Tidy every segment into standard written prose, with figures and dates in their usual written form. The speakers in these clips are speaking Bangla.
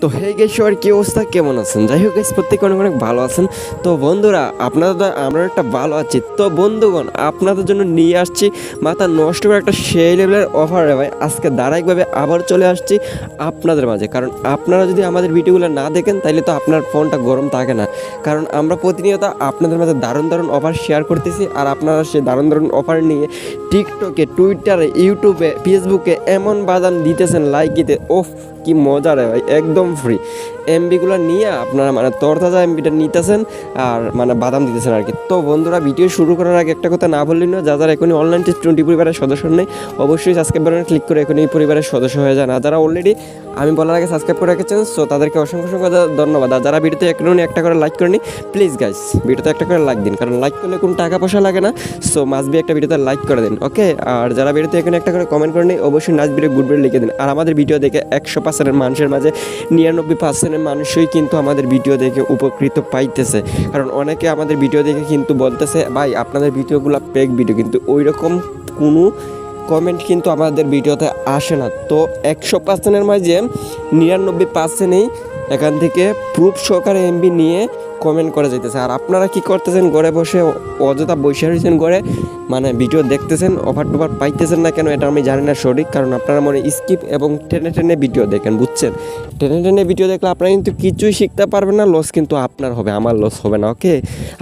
তো হে গাইস, সবার কি অবস্থা, কেমন আছেন? যাই হোক গাইস, প্রত্যেকে অনেক অনেক ভালো আছেন। তো বন্ধুরা, আপনাদের আমরা একটা ভালো আছি। তো বন্ধুগণ, আপনাদের জন্য নিয়ে আসছি মাথা নষ্ট করে একটা সেই লেভেলের অফার রে ভাই। আজকে ধারাবাহিকভাবে আবার চলে আসছি আপনাদের মাঝে, কারণ আপনারা যদি আমাদের ভিডিওগুলো না দেখেন তাহলে তো আপনার ফোনটা গরম থাকে না। কারণ আমরা প্রতিনিয়ত আপনাদের মাঝে দারুণ দারুণ অফার শেয়ার করতেছি, আর আপনারা সেই দারুণ দারুণ অফার নিয়ে টিকটকে, টুইটারে, ইউটিউবে, ফেসবুকে এমন বাজান দিতেছেন লাইক দিতে, ওফ কি মজা রে ভাই, একদম ফ্রি এমবিগুলো নিয়ে আপনারা মানে তরতাজা এমবিটা নিতেছেন আর মানে বাদাম দিতেছেন আর কি। তো বন্ধুরা, ভিডিও শুরু করার আগে একটা কথা না বললেই না, যারা এখনই অনলাইন টেস্ট 20 পরিবারের সদস্য নেই, অবশ্যই সাবস্ক্রাইব বাটনে ক্লিক করে এখনই পরিবারের সদস্য হয়ে যান। আর যারা অলরেডি আমি বলার আগে সাবস্ক্রাইব করে রেখেছেন, সো তাদেরকে অসংখ্য অসংখ্য ধন্যবাদ। আর যারা ভিডিওতে এখনই একটা করে লাইক করেনি, প্লিজ গাইস ভিডিওতে একটা করে লাইক দিন, কারণ লাইক করলে কোনো টাকা পয়সা লাগে না। সো মাস্ট বি একটা ভিডিওতে লাইক করে দিন, ওকে। আর যারা ভিডিওতে এখানে একটা করে কমেন্ট করেনি, অবশ্যই নাচ ভিডিও গুড ভিডিও লিখে দিন। আর আমাদের ভিডিও দেখে 100% মানুষের মাঝে 99% মানুষই কিন্তু আমাদের ভিডিও দেখে উপকৃত পাইতেছে। কারণ অনেকে আমাদের ভিডিও দেখে কিন্তু বলতেছে, ভাই আপনাদের ভিডিওগুলো ফেক ভিডিও, কিন্তু ওই রকম কোনো কমেন্ট কিন্তু আমাদের ভিডিওতে আসে না। তো 100%-এর মাঝে 99%ই এখান থেকে প্রুফ সহকারে এমবি নিয়ে কমেন্ট করে যেতেছে। আর আপনারা কি করতেছেন, ঘরে বসে অযথা বসে রয়েছেন, ঘরে মানে ভিডিও দেখতেছেন, অফার টফার পাইতেছেন না কেন এটা আমি জানি না সঠিক। কারণ আপনারা মনে স্কিপ এবং টেনে টেনে ভিডিও দেখেন, বুঝছেন? টেনে টেনে ভিডিও দেখলে আপনারা কিন্তু কিছুই শিখতে পারবেন না, লস কিন্তু আপনার হবে, আমার লস হবে না, ওকে।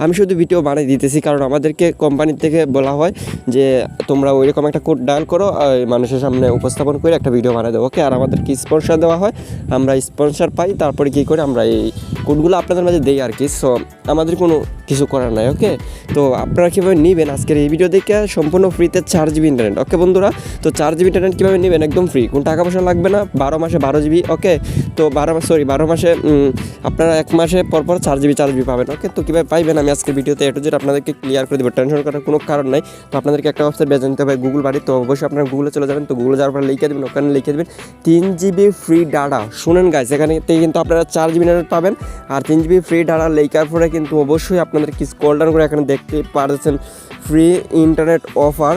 আমি শুধু ভিডিও বানিয়ে দিতেছি, কারণ আমাদেরকে কোম্পানি থেকে বলা হয় যে তোমরা ওইরকম একটা কোড ডায়াল করো, মানুষের সামনে উপস্থাপন করে একটা ভিডিও বানিয়ে দেবো, ওকে। আর আমাদেরকে স্পন্সর দেওয়া হয়, আমরা স্পন্সর পাই, তারপরে কী করে আমরা এই কোডগুলো আপনাদের মাঝে দেই আর কি। সো আমাদের কোনো কিছু করার নাই, ওকে। তো আপনারা কীভাবে নেবেন আজকের এই ভিডিও দেখে, সম্পূর্ণ ফ্রিতে 4 জিবি ইন্টারনেট, ওকে বন্ধুরা। তো 4 জিবি ইন্টারনেট কীভাবে নেবেন, একদম ফ্রি, কোনো টাকা পয়সা লাগবে না। 12 মাসে 12 জিবি, ওকে। তো 12 মাসে আপনারা 1 মাসে পরপর 4 জিবি পাবেন, ওকে। তো কীভাবে পাইবেন আমি আজকের ভিডিওতে এ টু জেড আপনাদেরকে ক্লিয়ার করে দেবো, টেনশন করার কোনো কারণ নাই। তো আপনাদেরকে একটা ওয়েবসাইট বেছে নিতে হবে, গুগল বাড়ি। তো অবশ্যই আপনারা গুগলে চলে যাবেন। তো গুগলে যাওয়ার পর লিখে দেবেন, ওখানে লিখে দেবেন 3 জিবি ফ্রি ডাটা। শুনেন গাইস, এখানে কিন্তু আপনারা 4 জিবি ইন্টারনেট পাবেন, আর 3 জিবি ফ্রি ডাটা লেখার পরে কিন্তু অবশ্যই আপনাদের কি স্ক্রল ডাউন করে এখানে দেখতে পারছেন ফ্রি ইন্টারনেট অফার।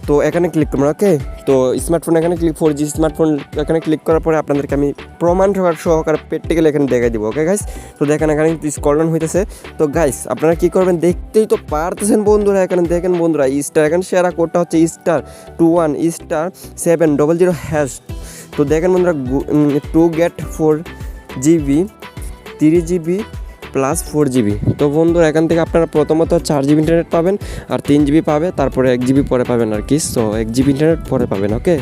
তো এখানে ক্লিক করবেন, ওকে। তো স্মার্টফোন এখানে ক্লিক, 4G স্মার্টফোন এখানে ক্লিক করার পরে আপনাদেরকে আমি প্রমাণ সহকারে প্র্যাকটিক্যালি এখানে দেখাই দিব, ওকে গাইস। তো দেখেন এখানে স্ক্রল ডাউন হইতেছে। তো গাইস আপনারা কী করবেন, দেখতেই তো পারতেছেন বন্ধুরা, এখানে দেখেন বন্ধুরা, স্টার এখানে শেয়ার কোডটা হচ্ছে *21*700#। তো দেখেন বন্ধুরা, 2 get 4 GB 3 GB plus 4 GB. তো বন্ধুরা এখান থেকে আপনারা প্রথমত 4 জিবি ইন্টারনেট পাবেন, আর 3 জিবি পাবে, তারপরে 1 জিবি পরে পাবেন আর কি। সো 1 জিবি ইন্টারনেট পরে পাবেন, ওকে।